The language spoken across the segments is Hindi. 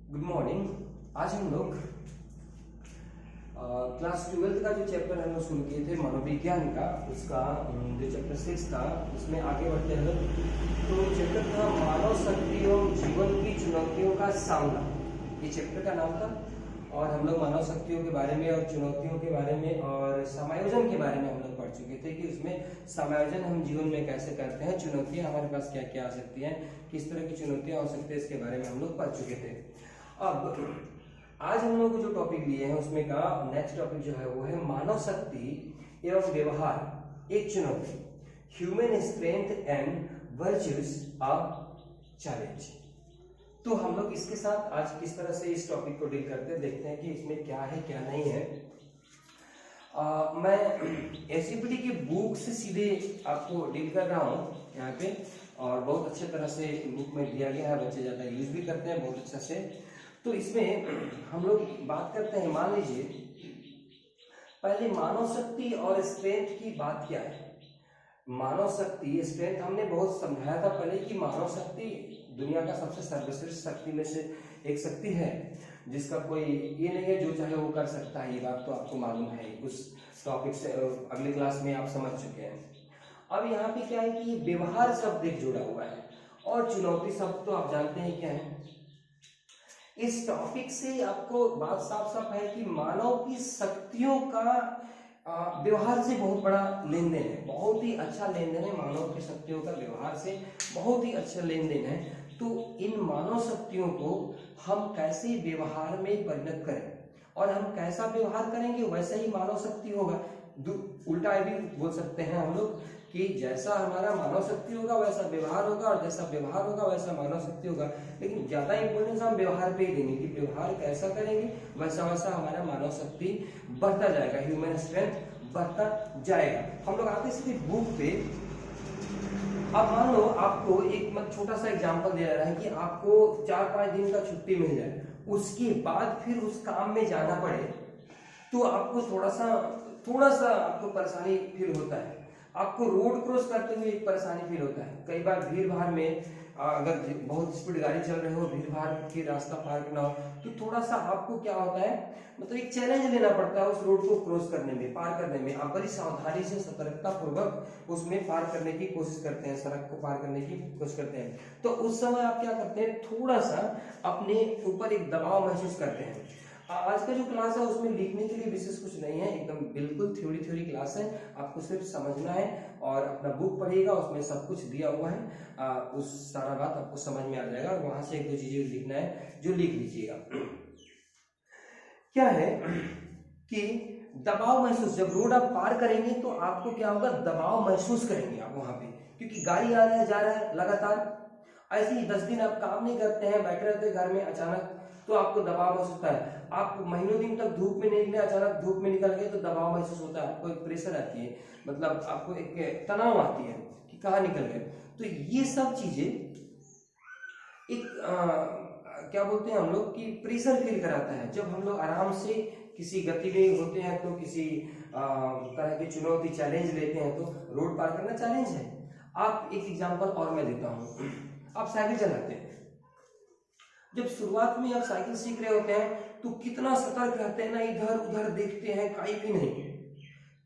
Good morning. आज हम लोग क्लास 12 का जो चैप्टर हम लोग शुरू किए थे मनोविज्ञान का, उसका जो चैप्टर 6 था उसमें आगे बढ़ते हैं। तो चैप्टर था मानव शक्ति एवं जीवन की चुनौतियों का सामना, ये चैप्टर का नाम था। और हम लोग मानव शक्तियों के बारे में और चुनौतियों के बारे में और समायोजन के बारे में हम लोग पढ़ चुके थे कि उसमें समायोजन हम जीवन में कैसे करते हैं, चुनौतियां हमारे पास क्या क्या आ सकती हैं, किस तरह की चुनौतियां हो सकती है, इसके बारे में हम लोग पढ़ चुके थे। अब आज हम लोग जो टॉपिक लिए हैं उसमें का नेक्स्ट टॉपिक जो है वो है मानव शक्ति एवं व्यवहार एक चुनौती, human strength and virtues a challenge. तो हम लोग इसके साथ आज किस तरह से इस टॉपिक को डील करते हैं, देखते हैं कि इसमें क्या है क्या नहीं है। मैं एससीपीटी की बुक से सीधे आपको डील कर रहा हूँ यहाँ पे, और बहुत अच्छे तरह से बुक में दिया गया है, बच्चे ज़्यादा यूज भी करते हैं बहुत अच्छा से। तो इसमें हम लोग बात करते हैं, मान लीजिए पहले मानव शक्ति और स्ट्रेंथ की बात क्या है। मानव शक्ति स्ट्रेंथ हमने बहुत समझाया था पहले कि मानव शक्ति दुनिया का सबसे सर्वश्रेष्ठ शक्ति में से एक शक्ति है, जिसका कोई ये नहीं है जो चाहे वो कर सकता है। ये बात तो आपको मालूम है, उस टॉपिक से अगले क्लास में आप समझ चुके हैं। अब यहाँ पे क्या है कि व्यवहार शब्द एक जुड़ा हुआ है और चुनौती शब्द तो आप जानते हैं क्या है। इस टॉपिक से आपको बात साफ साफ है कि मानव की शक्तियों का व्यवहार से बहुत बड़ा लेन देन है, बहुत ही अच्छा लेन देन है। मानव की शक्तियों का व्यवहार से बहुत ही अच्छा लेन देन है। तो इन मानव शक्तियों को हम कैसे व्यवहार में परिणत करें, और हम कैसा व्यवहार करेंगे वैसा ही मानव शक्ति होगा। उल्टा भी बोल सकते हैं हम लोग कि जैसा हमारा मानव शक्ति होगा वैसा व्यवहार होगा, और जैसा व्यवहार होगा वैसा मानव शक्ति होगा। लेकिन ज्यादा इंपोर्टेंस हम व्यवहार पे ही देंगे कि व्यवहार कैसा करेंगे वैसा वैसा हमारा मानव शक्ति बढ़ता जाएगा, ह्यूमन स्ट्रेंथ बढ़ता जाएगा। हम लोग आते सीधे बुक पे। अब मान लो आपको एक छोटा सा एग्जांपल दिया जा रहा है कि आपको 4-5 दिन का छुट्टी मिल जाए, उसके बाद फिर उस काम में जाना पड़े, तो आपको थोड़ा सा आपको परेशानी फील होता है। आपको रोड क्रॉस करते हुए एक परेशानी फील होता है। कई बार भीड़ भाड़ में अगर बहुत स्पीड गाड़ी चल रहे हो, भीड़ भाड़ के रास्ता पार करना हो, तो थोड़ा सा आपको क्या होता है, मतलब एक चैलेंज लेना पड़ता है उस रोड को क्रॉस करने में, पार करने में। आप बड़ी सावधानी से सतर्कता पूर्वक उसमें पार करने की कोशिश करते हैं, सड़क को पार करने की कोशिश करते हैं। तो उस समय आप क्या करते हैं, थोड़ा सा अपने ऊपर एक दबाव महसूस करते हैं। आज का जो क्लास है उसमें लिखने के लिए विशेष कुछ नहीं है, एकदम बिल्कुल थ्योरी क्लास है। आपको सिर्फ समझना है और अपना बुक पढ़िएगा, उसमें सब कुछ दिया हुआ है। उस सारा बात आपको समझ में आ जाएगा, और वहां से 1-2 चीजें लिखना है जो लिख लीजिएगा। क्या है कि दबाव महसूस, जब रोड आप पार करेंगे तो आपको क्या होगा, दबाव महसूस करेंगे आप वहां पे, क्योंकि गाड़ी आ रहा है जा रहा है लगातार। ऐसे ही 10 दिन आप काम नहीं करते हैं, बैठे रहते हैं घर में, अचानक तो आपको दबाव महसूस होता है। आप महीनों दिन तक धूप में नहीं निकले, अचानक धूप में निकल गए तो दबाव महसूस होता है, आपको एक प्रेशर आती है, मतलब आपको एक तनाव आती है कि कहाँ निकल गए। तो ये सब चीजें एक क्या बोलते हैं हम लोग कि प्रेशर फील कराता है। जब हम लोग आराम से किसी गति में होते हैं, तो किसी तरह की चुनौती चैलेंज लेते हैं, तो रोड पार करना चैलेंज है। आप एक एग्जांपल और मैं देता हूँ। आप साइकिल चलाते हैं, जब शुरुआत में आप साइकिल सीख रहे होते हैं तो कितना सतर्क रहते हैं ना, इधर उधर देखते हैं, कहीं भी नहीं,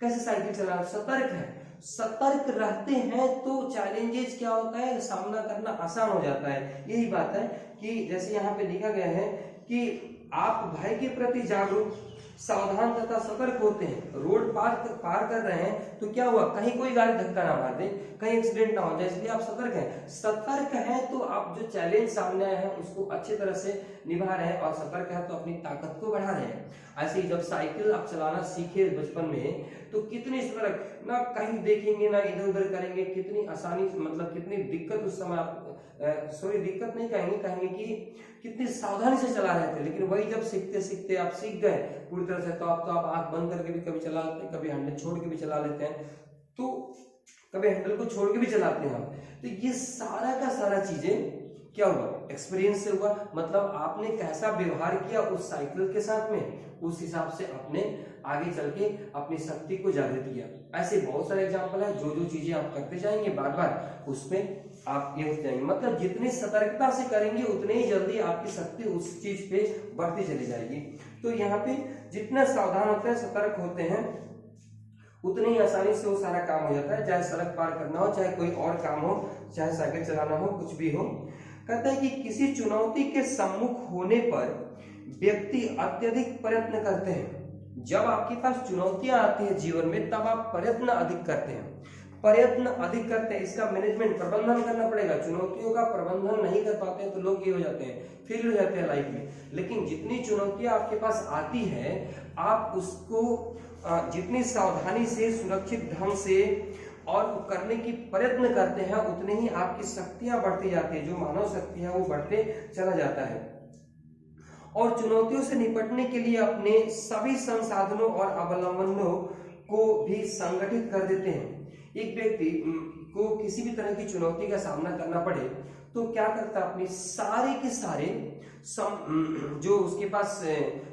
कैसे साइकिल चलाना, सतर्क है। सतर्क रहते हैं तो चैलेंजेस क्या होता है, सामना करना आसान हो जाता है। यही बात है कि जैसे यहाँ पे लिखा गया है कि आप भय के प्रति जागरूक, सावधान तथा सतर्क होते हैं। रोड पार कर रहे हैं तो क्या हुआ, कहीं कोई गाड़ी धक्का ना मार दे, कहीं एक्सीडेंट ना हो जाए, इसलिए आप सतर्क हैं। सतर्क हैं तो आप जो चैलेंज सामने आए हैं उसको अच्छे तरह से निभा रहे हैं, और सतर्क है तो अपनी ताकत को बढ़ा रहे हैं। ऐसे ही जब साइकिल आप चलाना सीखे बचपन में, तो कितनी सतर्क, ना कहीं देखेंगे ना इधर उधर करेंगे, कितनी आसानी, मतलब कितनी दिक्कत उस समय आप दिक्कत नहीं कहेंगे कि कितनी सावधानी से चला रहे थे। लेकिन वही जब सीखते सीखते आप सीख गए पूरी तरह से, तो आप आंख बंद करके भी कभी चला लेते हैं, कभी हैंडल छोड़ के भी चला लेते हैं, तो कभी हैंडल को छोड़ के भी चलाते हैं हम। तो ये सारा का सारा चीजें क्या हुआ, एक्सपीरियंस से हुआ, मतलब आपने कैसा व्यवहार किया उस साइकिल के साथ में, उस हिसाब से आपने आगे चल के अपनी शक्ति को जागृत किया। ऐसे बहुत सारे एग्जाम्पल है, जो जो चीजें आप करते जाएंगे बार बार उसमें आप ये होते जाएंगे। मतलब जितनी सतर्कता से करेंगे उतने ही जल्दी आपकी शक्ति उस चीज पे बढ़ती चली जाएगी। तो यहाँ पे जितना सावधान होते हैं, सतर्क होते हैं, उतने ही आसानी से वो सारा काम हो जाता है, चाहे सड़क पार करना हो, चाहे कोई और काम हो, चाहे साइकिल चलाना हो, कुछ भी हो। कहता है कि किसी चुनौती के सम्मुख होने पर व्यक्ति अत्यधिक प्रयत्न करते हैं। जब आपके पास चुनौतियां आती है जीवन में, तब आप प्रयत्न अधिक करते हैं, प्रयत्न अधिक करते हैं। इसका मैनेजमेंट, प्रबंधन करना पड़ेगा। चुनौतियों का प्रबंधन नहीं कर पाते हैं तो लोग ये हो जाते हैं, फेल हो जाते हैं लाइफ में। लेकिन जितनी चुनौतियां आपके पास आती है, आप उसको जितनी सावधानी से, सुरक्षित ढंग से और करने की प्रयत्न करते हैं, उतने ही आपकी शक्तियां बढ़ती जाती है, जो मानव शक्ति है वो बढ़ते चला जाता है। और चुनौतियों से निपटने के लिए अपने सभी संसाधनों और अवलंबनों को भी संगठित कर देते हैं। एक व्यक्ति को किसी भी तरह की चुनौती का सामना करना पड़े तो क्या करता है, अपनी सारे के सारे जो उसके पास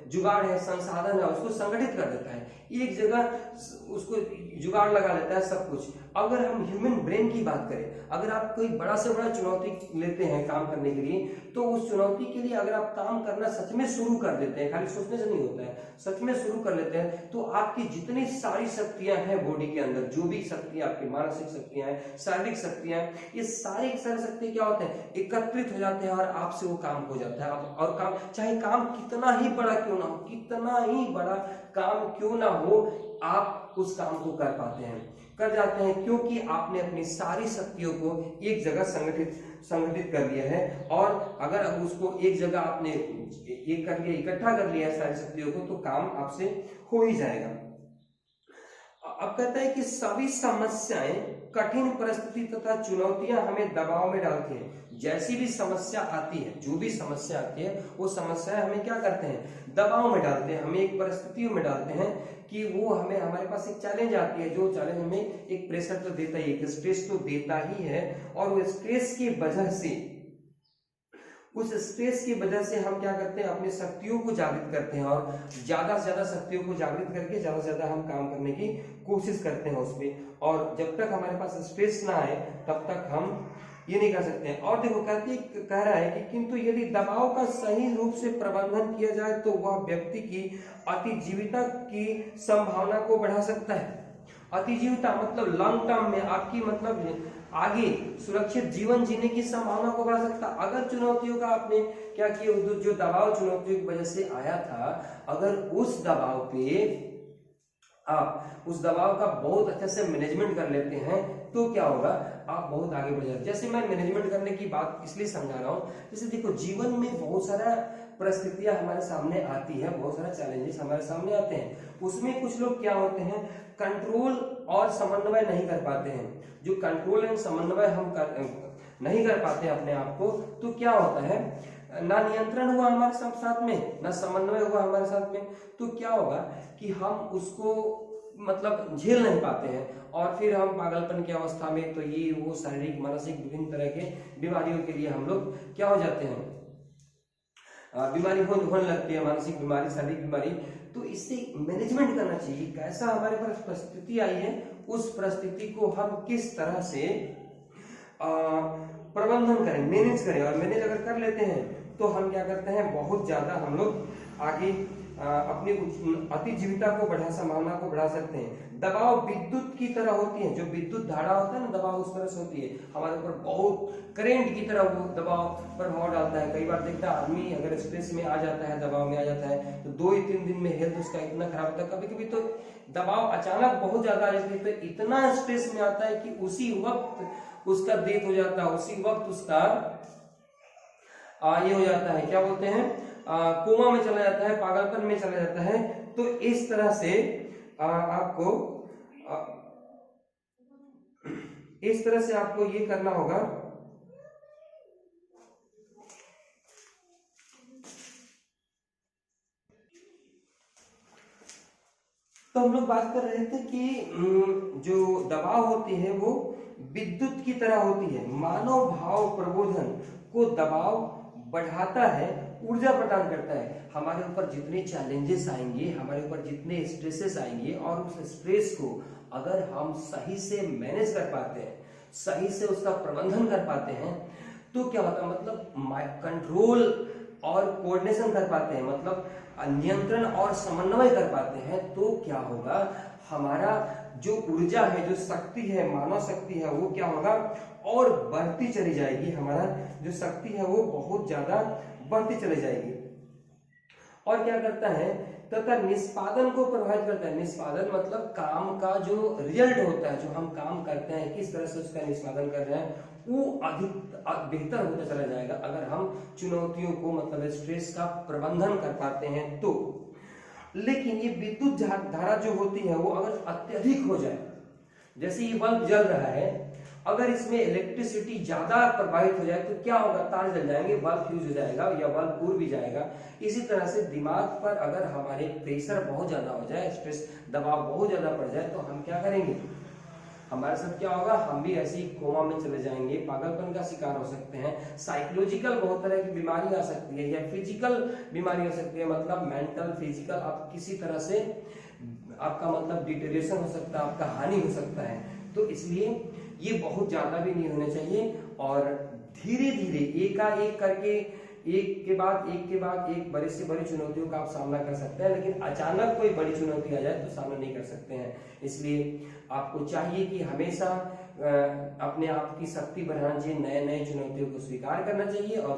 जुगाड़ है, संसाधन है, उसको संगठित कर देता है, एक जगह उसको जुगाड़ लगा लेता है सब कुछ। अगर हम ह्यूमन ब्रेन की बात करें, अगर आप कोई बड़ा से बड़ा चुनौती लेते हैं काम करने के लिए, तो उस चुनौती के लिए अगर आप काम करना सच में शुरू कर देते हैं, खाली सोचने से नहीं होता है, सच में शुरू कर लेते हैं, तो आपकी जितनी सारी शक्तियां हैं बॉडी के अंदर, जो भी शक्तियां आपकी मानसिक शक्तियां हैं, शारीरिक शक्तियां हैं, ये सारी शक्ति क्या होते हैं, एकत्रित हो जाते हैं और आपसे वो काम हो जाता है। और काम, चाहे काम कितना ही बड़ा क्यों ना हो, कितना ही बड़ा काम क्यों ना हो, आप उस काम को कर पाते हैं, कर जाते हैं, क्योंकि आपने अपनी सारी शक्तियों को एक जगह संगठित कर लिया है। और अगर उसको एक जगह आपने एक कर लिया, इकट्ठा कर लिया है सारी शक्तियों को, तो काम आपसे हो ही जाएगा। अब कहता है कि सभी समस्याएं, कठिन परिस्थिति तथा चुनौतियां हमें दबाव में डालती हैं। जैसी भी समस्या आती है, जो भी समस्या आती है, वो समस्याएं हमें क्या करते हैं, दबाव में डालते हैं, हमें एक परिस्थितियों में डालते हैं कि वो हमें, हमारे पास एक चैलेंज आती है, जो चैलेंज हमें एक प्रेशर तो देता ही, एक स्ट्रेस तो देता ही है। और वो स्ट्रेस की वजह से, उस स्ट्रेस की वजह से हम क्या करते हैं, अपनी शक्तियों को जागृत करते हैं और ज्यादा से ज्यादा शक्तियों को जागृत करके ज्यादा से ज्यादा हम काम करने की कोशिश करते हैं उसमें। और जब तक हमारे पास स्ट्रेस ना आए तब तक हम ये नहीं कर सकते हैं। और देखो कह रहा है कि किंतु यदि दबाव का सही रूप से प्रबंधन किया जाए तो वह व्यक्ति की अतिजीविता की संभावना को बढ़ा सकता है। अतिजीविता मतलब लॉन्ग टर्म में आपकी, मतलब आगे सुरक्षित जीवन जीने की संभावना को बढ़ा सकता। अगर चुनौतियों का आपने क्या किया, जो दबाव चुनौतियों की वजह से आया था, अगर उस दबाव पे आप उस दबाव का बहुत अच्छे से मैनेजमेंट कर लेते हैं तो क्या होगा, आप बहुत आगे बढ़ जाते। जैसे मैं मैनेजमेंट करने की बात इसलिए समझा रहा हूँ, जैसे देखो जीवन में बहुत सारा परिस्थितियां हमारे सामने आती है, बहुत सारा चैलेंजेस हमारे सामने आते हैं। उसमें कुछ लोग क्या होते हैं, कंट्रोल और समन्वय नहीं कर पाते हैं। जो कंट्रोल एंड समन्वय हम नहीं कर पाते अपने आप को, तो क्या होता है, ना नियंत्रण हुआ हमारे साथ में, ना समन्वय हुआ हमारे साथ में, तो क्या होगा कि हम उसको मतलब झेल नहीं पाते हैं और फिर हम पागलपन की अवस्था में, तो ये वो शारीरिक मानसिक विभिन्न तरह के बीमारियों के लिए हम लोग क्या हो जाते हैं, बीमारी होने लगती है, मानसिक बीमारी, शारीरिक बीमारी। तो इससे मैनेजमेंट करना चाहिए, कैसा हमारे पास परिस्थिति आई है, उस परिस्थिति को हम किस तरह से प्रबंधन करें, मैनेज करें। और मैनेज अगर कर लेते हैं तो हम क्या करते हैं, बहुत ज्यादा हम लोग आगे अपनी अतिजीविता को बढ़ा, संभावना को बढ़ा सकते हैं। दबाव विद्युत की तरह होती है, जो विद्युत धारा होता है ना, दबाव उस तरह से होती है हमारे ऊपर, बहुत करेंट की तरह वो दबाव प्रभाव डालता है। कई बार देखता है आदमी अगर स्ट्रेस में आ जाता है, दबाव में आ जाता है, तो 2-3 दिन में हेल्थ उसका इतना खराब होता है। कभी कभी तो दबाव अचानक बहुत ज्यादा आ जाती है, तो इतना स्ट्रेस में आता है कि उसी वक्त उसका डेथ हो जाता है, उसी वक्त उसका ये हो जाता है, क्या बोलते हैं, कोमा में चला जाता है, पागलपन में चला जाता है। तो इस तरह से आपको ये करना होगा। तो हम लोग बात कर रहे थे कि जो दबाव होती है वो विद्युत की तरह होती है। मानव भाव प्रबोधन को दबाव बढ़ाता है, ऊर्जा प्रदान करता है। हमारे ऊपर जितने चैलेंजेस आएंगे, हमारे ऊपर जितने स्ट्रेसेस आएंगे, और उस स्ट्रेस को अगर हम सही से मैनेज कर पाते हैं, सही से उसका प्रबंधन कर पाते हैं, तो क्या होता है, मतलब कंट्रोल और कोऑर्डिनेशन कर पाते हैं, मतलब नियंत्रण और समन्वय कर पाते हैं, तो क्या होगा, हमारा जो ऊर्जा है, जो शक्ति है, मानव शक्ति है, वो क्या होगा, और बढ़ती चली जाएगी। हमारा जो शक्ति है वो बहुत ज्यादा बढ़ती चली जाएगी। और क्या करता है, तथा निष्पादन को प्रभावित करता है। निष्पादन मतलब काम का जो रिजल्ट होता है, जो हम काम करते हैं, किस तरह से उसका निष्पादन कर रहे हैं, वो अधिक बेहतर होता चला जाएगा अगर हम चुनौतियों को, मतलब स्ट्रेस का प्रबंधन कर पाते हैं तो। लेकिन ये विद्युत धारा जो होती है वो अगर अत्यधिक हो जाए, जैसे ये बल्ब जल रहा है, अगर इसमें इलेक्ट्रिसिटी ज्यादा प्रभावित हो जाए तो क्या होगा, तार जल जाएंगे, बल्ब फ्यूज हो जाएगा या बल्ब उड़ भी जाएगा। इसी तरह से दिमाग पर अगर हमारे प्रेशर बहुत ज्यादा हो जाए, स्ट्रेस दबाव बहुत ज्यादा पड़ जाए, तो हम क्या करेंगे, हमारे साथ क्या होगा, हम भी ऐसी कोमा में चले जाएंगे, पागलपन का शिकार हो सकते हैं। साइकोलॉजिकल बहुत तरह की बीमारी आ सकती है, या फिजिकल बीमारी हो सकती है, मतलब मेंटल, फिजिकल, आप किसी तरह से आपका मतलब डिटेरिएशन हो सकता है, आपका हानि हो सकता है। तो इसलिए ये बहुत ज्यादा भी नहीं होना चाहिए, और धीरे धीरे एकाएक करके एक के बाद एक बड़ी से बड़ी चुनौतियों का आप सामना कर सकते हैं, लेकिन अचानक कोई बड़ी चुनौती आ जाए तो सामना नहीं कर सकते हैं। इसलिए आपको चाहिए कि हमेशा अपने आप की शक्ति बढ़ाना चाहिए, नए नए चुनौतियों को स्वीकार करना चाहिए और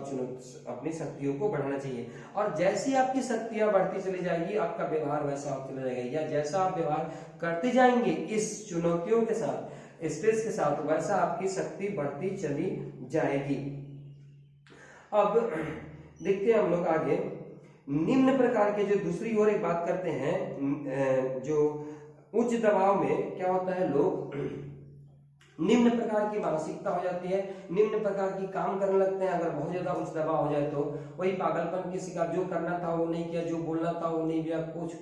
अपनी शक्तियों को बढ़ाना चाहिए। और जैसी आपकी शक्तियां बढ़ती चली जाएगी, आपका व्यवहार वैसा होता चला जाएगा, या जैसा आप व्यवहार करते जाएंगे इस चुनौतियों के साथ, स्ट्रेस के साथ, वैसा आपकी शक्ति बढ़ती चली जाएगी। अब देखते हैं हम लोग आगे, निम्न प्रकार के जो दूसरी ओर एक बात करते हैं, जो उच्च दबाव में क्या होता है, लोग निम्न प्रकार की मानसिकता हो जाती है, निम्न प्रकार की काम करने लगते हैं। अगर बहुत ज्यादा उच्च दबाव हो जाए तो वही पागलपन के शिकार, जो करना था वो नहीं किया, जो बोलना था वो नहीं किया,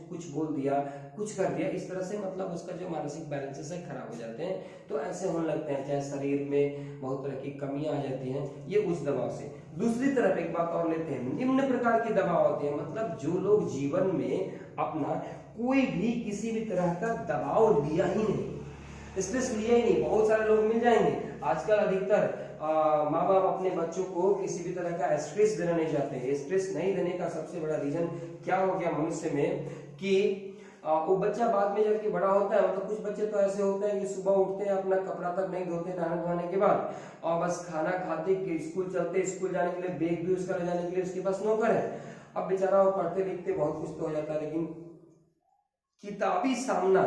कुछ बोल दिया, कुछ कर दिया, इस तरह से मतलब उसका जो मानसिक बैलेंसेस है खराब हो जाते हैं। तो ऐसे होने लगते हैं, चाहे शरीर में बहुत तरह की कमियां आ जाती हैं, ये उच्च दबाव से। दूसरी तरफ एक बात और लेते हैं, निम्न प्रकार के दबाव होते हैं, मतलब जो लोग जीवन में अपना कोई भी किसी भी तरह का दबाव लिया ही नहीं, स्ट्रेस लिया ही नहीं। बहुत सारे लोग मिल जाएंगे आजकल, अधिकतर माँ बाप अपने बच्चों को किसी भी तरह का स्ट्रेस देना नहीं चाहते। स्ट्रेस नहीं देने का सबसे बड़ा रीजन क्या हो गया मनुष्य में, कि वो बच्चा बाद में जब बड़ा होता है, मतलब कुछ बच्चे तो ऐसे होते हैं कि सुबह उठते हैं, अपना कपड़ा तक नहीं धोते नहाने धोने के बाद, और बस खाना खाते कि स्कूल चलते, स्कूल जाने के लिए बैग भी उसका ले जाने के लिए उसके पास नौकर है। अब बेचारा वो पढ़ते लिखते बहुत कुछ तो हो जाता है, लेकिन किताबी सामना,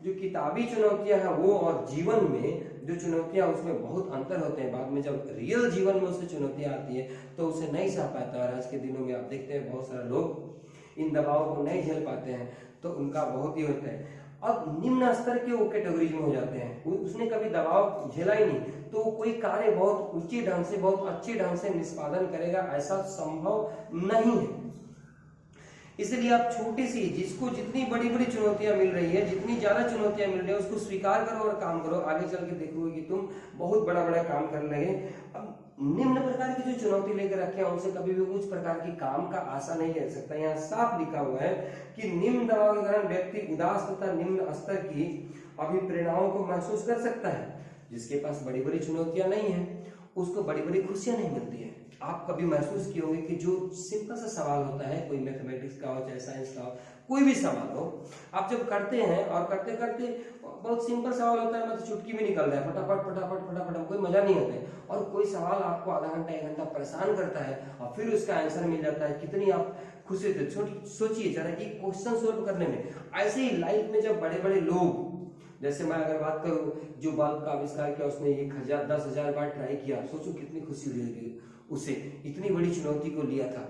जो किताबी चुनौतियां हैं वो, और जीवन में जो चुनौतियां, उसमें बहुत अंतर होते हैं। बाद में जब रियल जीवन में उससे चुनौतियां आती है तो उसे नहीं सह पाता। और आज के दिनों में आप देखते हैं बहुत सारे लोग इन दबाव को नहीं झेल पाते हैं, तो उनका बहुत ही होता है। अब निम्न स्तर के वो कैटेगरीज में हो जाते हैं, उसने कभी दबाव झेला ही नहीं, तो कोई कार्य बहुत ऊंचे ढंग से, बहुत अच्छे ढंग से निष्पादन करेगा, ऐसा संभव नहीं है। इसलिए आप छोटी सी, जिसको जितनी बड़ी बड़ी चुनौतियां मिल रही है, जितनी ज्यादा चुनौतियां मिल रही है, उसको स्वीकार करो और काम करो। आगे चल के देखोगे कि तुम बहुत बड़ा बड़ा काम करने लगे। अब निम्न प्रकार की जो चुनौती लेकर रखे हैं, उनसे कभी भी उच्च प्रकार की काम का आशा नहीं कर सकता। यहाँ साफ लिखा हुआ है कि निम्न दबाव के कारण व्यक्ति उदास तथा निम्न स्तर की अभिप्रेरणाओं को महसूस कर सकता है। जिसके पास बड़ी बड़ी चुनौतियां नहीं है, उसको बड़ी बड़ी खुशियां नहीं मिलती है। आप कभी महसूस किए होंगे कि जो सिंपल सा सवाल होता है, कोई मैथमेटिक्स का हो, चाहे साइंस का हो, कोई भी सवाल हो, आप जब करते हैं और करते करते बहुत सिंपल सवाल होता है, मतलब चुटकी में निकल रहा है, फटाफट फटाफट फटाफट, कोई मजा नहीं आता है। और कोई सवाल आपको आधा घंटा 1 घंटा परेशान करता है और फिर उसका आंसर मिल जाता है, कितनी आप खुश होते हैं। सोचिए जरा कि क्वेश्चन सोल्व करने में। ऐसे ही लाइफ में जब बड़े बड़े लोग, जैसे मैं अगर बात करूं, जो बल्ब का आविष्कार किया, उसने 1000 10,000 बार ट्राई किया, सोचो कितनी खुशी हुई उसे, इतनी बड़ी चुनौती को लिया था।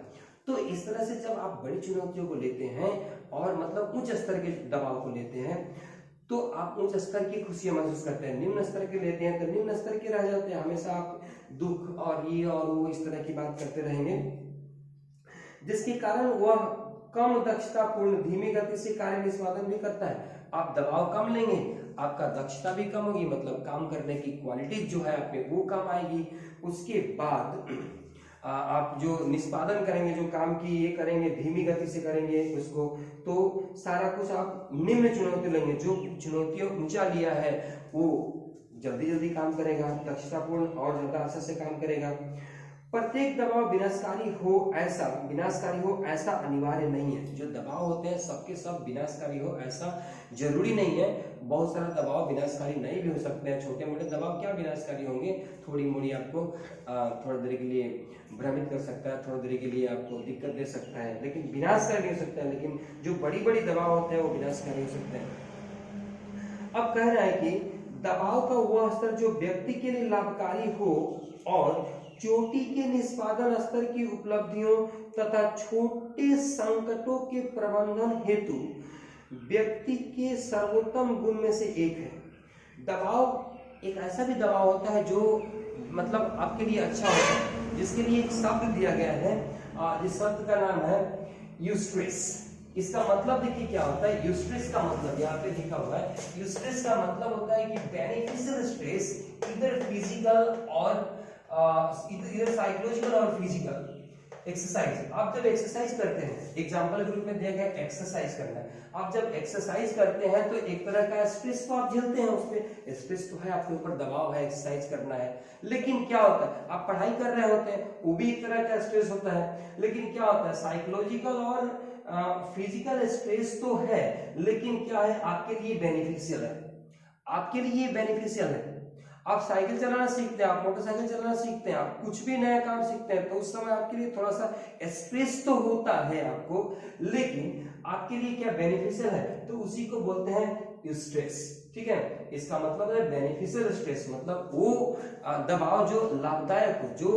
तो इस तरह से जब आप बड़ी चुनौतियों को लेते हैं और मतलब उच्च स्तर के दबाव को लेते हैं, तो आप उच्च स्तर की खुशियां महसूस करते हैं। निम्न स्तर के लेते हैं तो निम्न स्तर के रह जाते हैं, हमेशा आप दुख और ये और वो इस तरह की बात करते रहेंगे, जिसके कारण वह कम दक्षतापूर्ण, धीमी गति से कार्य निष्पादन भी करता है। आप दबाव कम लेंगे, आपका दक्षता भी कम होगी, मतलब काम करने की क्वालिटी जो है आप में वो कम आएगी। उसके बाद आप जो निष्पादन करेंगे, जो काम की ये करेंगे, धीमी गति से करेंगे उसको, तो सारा कुछ आप निम्न चुनौती लेंगे। जो चुनौतियों ऊंचा लिया है वो जल्दी जल्दी काम करेगा, दक्षतापूर्ण और ज्यादा असर से काम करेगा। प्रत्येक दबाव विनाशकारी हो ऐसा अनिवार्य नहीं है। जो दबाव होते हैं सबके सब विनाशकारी हो ऐसा जरूरी नहीं है। बहुत सारा दबाव विनाशकारी नहीं भी हो सकते हैं। छोटे मोटे दबाव क्या विनाशकारी होंगे, थोड़ी मोड़ी आपको थोड़ी देर के लिए भ्रमित कर सकता है, थोड़ी देर के लिए आपको दिक्कत दे सकता है, लेकिन विनाशकारी नहीं हो सकता है। लेकिन जो बड़ी बड़ी दबाव होते हैं वो विनाशकारी हो सकते हैं। अब कह रहा है कि दबाव का वह स्तर जो व्यक्ति के लिए लाभकारी हो और चोटी के निष्पादन स्तर की उपलब्धियों तथा छोटे संकटों के प्रबंधन हेतु व्यक्ति के सर्वोत्तम गुण में से एक है। दबाव एक ऐसा भी दबाव होता है जो मतलब आपके लिए अच्छा होता है, जिसके लिए एक शब्द दिया गया है, जिस शब्द का नाम है यूस्ट्रेस। इसका मतलब देखिए क्या होता है। यूस्ट्रेस का मतलब यहाँ पे लिखा हुआ है, यूस्ट्रेस का मतलब होता है कि बेनिफिशियल स्ट्रेस इधर फिजिकल और इधर साइकोलॉजिकल और फिजिकल एक्सरसाइज। आप जब एक्सरसाइज करते हैं, एग्जांपल के रूप में दिया गया एक्सरसाइज करना है, आप जब एक्सरसाइज करते हैं तो एक तरह का स्ट्रेस को आप झेलते हैं। उसपे स्ट्रेस तो है, आपके ऊपर दबाव है, एक्सरसाइज करना है। लेकिन क्या होता है, आप पढ़ाई कर रहे होते हैं, वो भी एक तरह का स्ट्रेस होता है। लेकिन क्या होता है, साइकोलॉजिकल और फिजिकल स्ट्रेस तो है, लेकिन क्या है, आपके लिए बेनिफिशियल है, आपके लिए बेनिफिशियल है। आप साइकिल चलाना सीखते हैं, आप मोटरसाइकिल चलाना सीखते हैं, आप कुछ भी नया काम सीखते हैं, तो उस समय आपके लिए थोड़ा सा स्ट्रेस तो होता है आपको, लेकिन आपके लिए क्या बेनिफिशियल है, तो उसी को बोलते हैं स्ट्रेस। ठीक है, इसका मतलब है बेनिफिशियल स्ट्रेस, मतलब वो दबाव जो लाभदायक हो, जो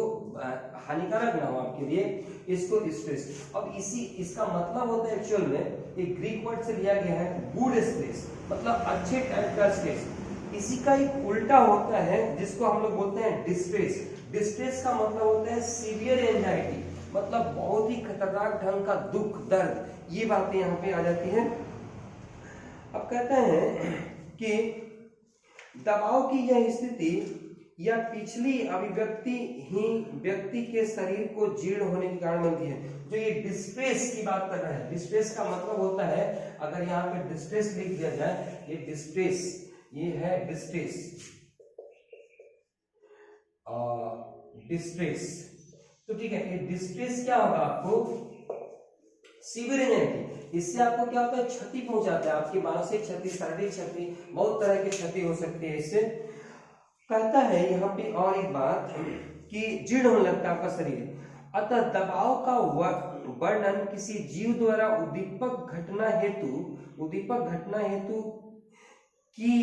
हानिकारक ना हो आपके लिए, इसको स्ट्रेस। अब इसका मतलब होता है एक्चुअल में एक ग्रीक वर्ड से लिया गया है, गुड स्ट्रेस, मतलब अच्छे टाइप का स्ट्रेस। इसी का एक उल्टा होता है जिसको हम लोग बोलते हैं डिस्ट्रेस। डिस्ट्रेस का मतलब होता है सीवियर एंजाइटी, मतलब बहुत ही खतरनाक ढंग का दुख, दर्द, ये बातें यहाँ पे आ जाती हैं। अब कहते हैं कि दबाव की यह स्थिति या पिछली अभिव्यक्ति ही व्यक्ति के शरीर को जीर्ण होने के कारण बनती है। जो ये डिस्ट्रेस की बात कर रहा है, डिस्ट्रेस का मतलब होता है, अगर यहाँ पे डिस्ट्रेस लिख दिया जाए, ये डिस्ट्रेस, ये है डिस्ट्रेस, डिस्ट्रेस, तो ठीक है, ये डिस्ट्रेस क्या होगा आपको, सीवियर एंजाइटी। इससे आपको क्या होता है, क्षति पहुंचाता है, आपकी मानसिक क्षति, शारीरिक क्षति, बहुत तरह की क्षति हो सकती है इससे। कहता है यहाँ पे और एक बात कि जीर्ण होने लगता है आपका शरीर। अतः दबाव का वर्णन किसी जीव द्वारा उद्दीपक घटना हेतु की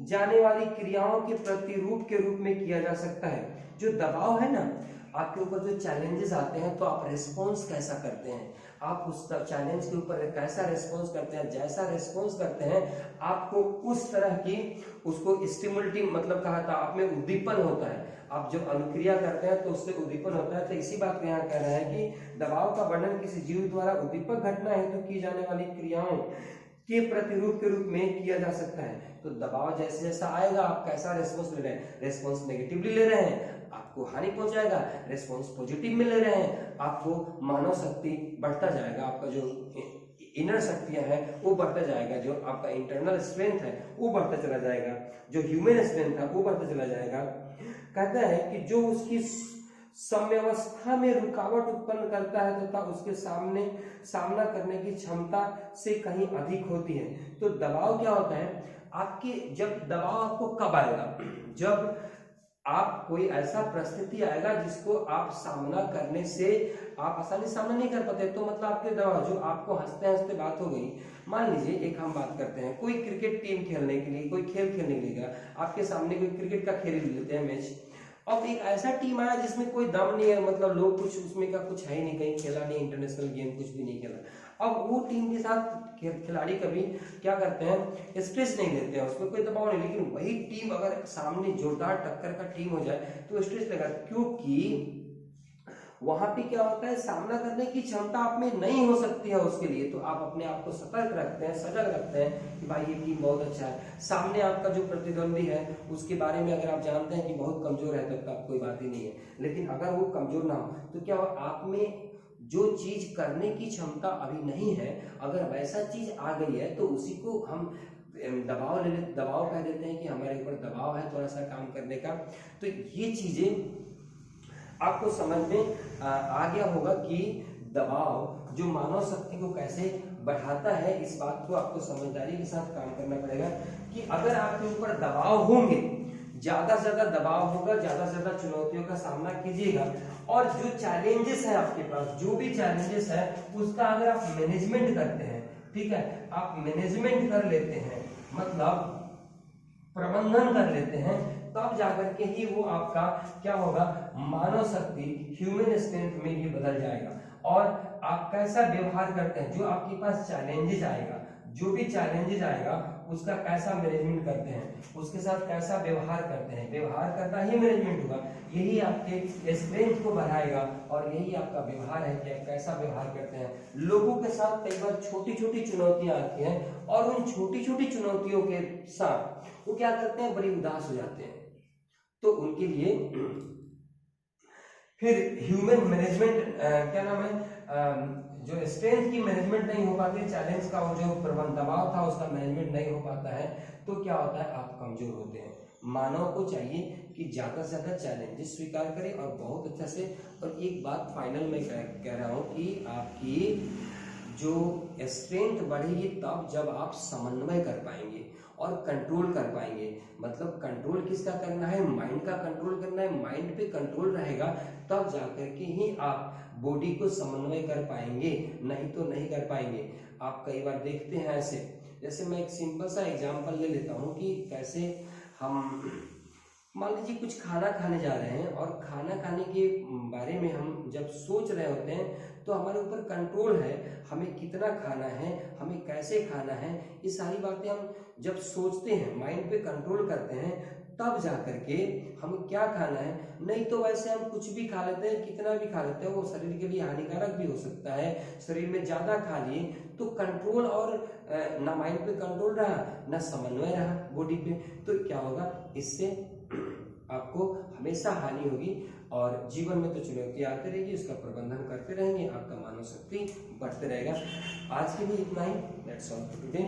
जाने वाली क्रियाओं के प्रतिरूप के रूप में किया जा सकता है। जो दबाव है ना, आपके ऊपर जो चैलेंजेस आते हैं तो आप रिस्पॉन्स कैसा करते हैं, आप उस चैलेंज के ऊपर कैसा रिस्पॉन्स करते हैं, जैसा रिस्पॉन्स करते हैं आपको उस तरह की उसको स्टिमुलेटिव मतलब कहा था, आप में उद्दीपन होता है, आप जब अनुक्रिया करते हैं तो उससे उद्दीपन होता है। तो इसी बात को यहाँ कह रहा है कि दबाव का वर्णन किसी जीव द्वारा उद्दीपक घटना हेतु की जाने वाली क्रियाओं के प्रतिरूप के रूप में किया जा सकता है। तो दबाव जैसे जैसा आएगा आप कैसा रेस्पॉन्स ले रहे हैं, रेस्पॉन्स नेगेटिवली ले रहे हैं आपको हानि पहुंचाएगा, रेस्पॉन्स पॉजिटिव में ले रहे हैं आपको मानव शक्ति बढ़ता जाएगा, आपका जो इनर शक्तियां हैं वो बढ़ता जाएगा, जो आपका इंटरनल स्ट्रेंथ है वो बढ़ता चला जाएगा, जो ह्यूमन स्ट्रेंथ है वो बढ़ता चला जाएगा। कहता है कि जो उसकी समव्यवस्था में रुकावट उत्पन्न करता है तथा उसके सामना करने की क्षमता से कहीं अधिक होती है। तो दबाव क्या होता है, आपके जब दबाव आपको कब आएगा, जब आप कोई ऐसा परिस्थिति आएगा जिसको आप सामना करने से आप आसानी सामना नहीं कर पाते, तो मतलब आपके दबाव जो आपको हंसते हंसते बात हो गई। मान लीजिए एक हम बात करते हैं, कोई क्रिकेट टीम खेलने के लिए, कोई खेल खेलने के लिए आपके सामने कोई क्रिकेट का खेल लेते हैं मैच, अब एक ऐसा टीम आया जिसमें कोई दम नहीं है, मतलब लोग कुछ उसमें का कुछ है ही नहीं, कहीं खेला नहीं, इंटरनेशनल गेम कुछ भी नहीं खेला। अब वो टीम के साथ खिलाड़ी कभी क्या करते हैं, स्ट्रेस नहीं लेते हैं, उसमें कोई दबाव नहीं, लेकिन वही टीम अगर सामने जोरदार टक्कर का टीम हो जाए तो स्ट्रेस लगा, क्योंकि वहां पे क्या होता है, सामना करने की क्षमता आप में नहीं हो सकती है उसके लिए, तो आप अपने आप को सतर्क रखते हैं, सजग रखते हैं कि भाई ये टीम बहुत अच्छा है। सामने आपका जो प्रतिद्वंदी है उसके बारे में अगर आप जानते हैं कि बहुत कमजोर है, तब तो आप कोई बात ही नहीं है, लेकिन अगर वो कमजोर ना हो तो क्या हो, आप में जो चीज करने की क्षमता अभी नहीं है, अगर वैसा चीज आ गई है तो उसी को हम दबाव कह देते हैं कि हमारे ऊपर दबाव है थोड़ा सा काम करने का। तो ये चीजें आपको समझ में आ गया होगा कि दबाव जो मानव शक्ति को कैसे बढ़ाता है, इस बात को आपको समझदारी के साथ काम करना पड़ेगा कि अगर आपके ऊपर दबाव होंगे, ज्यादा से ज्यादा दबाव होगा, ज्यादा से ज्यादा चुनौतियों का सामना कीजिएगा, और जो चैलेंजेस है आपके पास, जो भी चैलेंजेस है उसका अगर आप मैनेजमेंट करते हैं, ठीक है, आप मैनेजमेंट कर लेते हैं, मतलब प्रबंधन कर लेते हैं, तब जाकर के ही वो आपका क्या होगा, मानव शक्ति, ह्यूमन स्ट्रेंथ में ये बदल जाएगा। और आप कैसा व्यवहार करते हैं, जो आपके पास चैलेंजेस आएगा, जो भी चैलेंजेस आएगा उसका कैसा मैनेजमेंट करते हैं, उसके साथ कैसा व्यवहार करते हैं, व्यवहार करना ही मैनेजमेंट होगा, यही आपके स्ट्रेंथ को बढ़ाएगा, और यही आपका व्यवहार है कि आप कैसा व्यवहार करते हैं। लोगों के साथ कई बार छोटी छोटी चुनौतियां आती हैं, और उन छोटी छोटी चुनौतियों के साथ वो क्या करते हैं, बड़ी उदास हो जाते हैं, तो उनके लिए फिर ह्यूमन मैनेजमेंट क्या नाम है, जो स्ट्रेंथ की मैनेजमेंट नहीं हो पाती, चैलेंज का वो जो प्रबंध दबाव था उसका मैनेजमेंट नहीं हो पाता है, तो क्या होता है, आप कमजोर होते हैं। मानव को चाहिए कि ज्यादा से ज्यादा चैलेंजेस स्वीकार करे और बहुत अच्छा से। और एक बात फाइनल में कह रहा हूं कि आपकी जो स्ट्रेंथ बढ़ेगी तब जब आप समन्वय कर पाएंगे और कंट्रोल कर पाएंगे। मतलब कंट्रोल किसका करना है, माइंड का कंट्रोल करना है, माइंड पे कंट्रोल रहेगा तब जाकर के ही आप बॉडी को समन्वय कर पाएंगे, नहीं तो नहीं कर पाएंगे। आप कई बार देखते हैं ऐसे, जैसे मैं एक सिंपल सा एग्जांपल ले लेता हूं कि कैसे हम मान लीजिए कुछ खाना खाने जा रहे हैं, और खाना खाने के बारे में हम जब सोच रहे होते हैं तो हमारे ऊपर कंट्रोल है, हमें कितना खाना है, हमें कैसे खाना है, ये सारी बातें हम जब सोचते हैं, माइंड पे कंट्रोल करते हैं, तब जाकर के हमें क्या खाना है। नहीं तो वैसे हम कुछ भी खा लेते हैं, कितना भी खा लेते हैं, वो शरीर के लिए हानिकारक भी हो सकता है। शरीर में ज्यादा खा लिए तो कंट्रोल, और ना माइंड पे कंट्रोल रहा, ना समन्वय रहा बॉडी पे, तो क्या होगा, इससे आपको हमेशा हानि होगी, और जीवन में तो चुनौती आती रहेगी, उसका प्रबंधन करते रहेंगे, आपका मानव शक्ति बढ़ते रहेगा। आज के लिए इतना ही, लेट्स ऑल फॉर टुडे।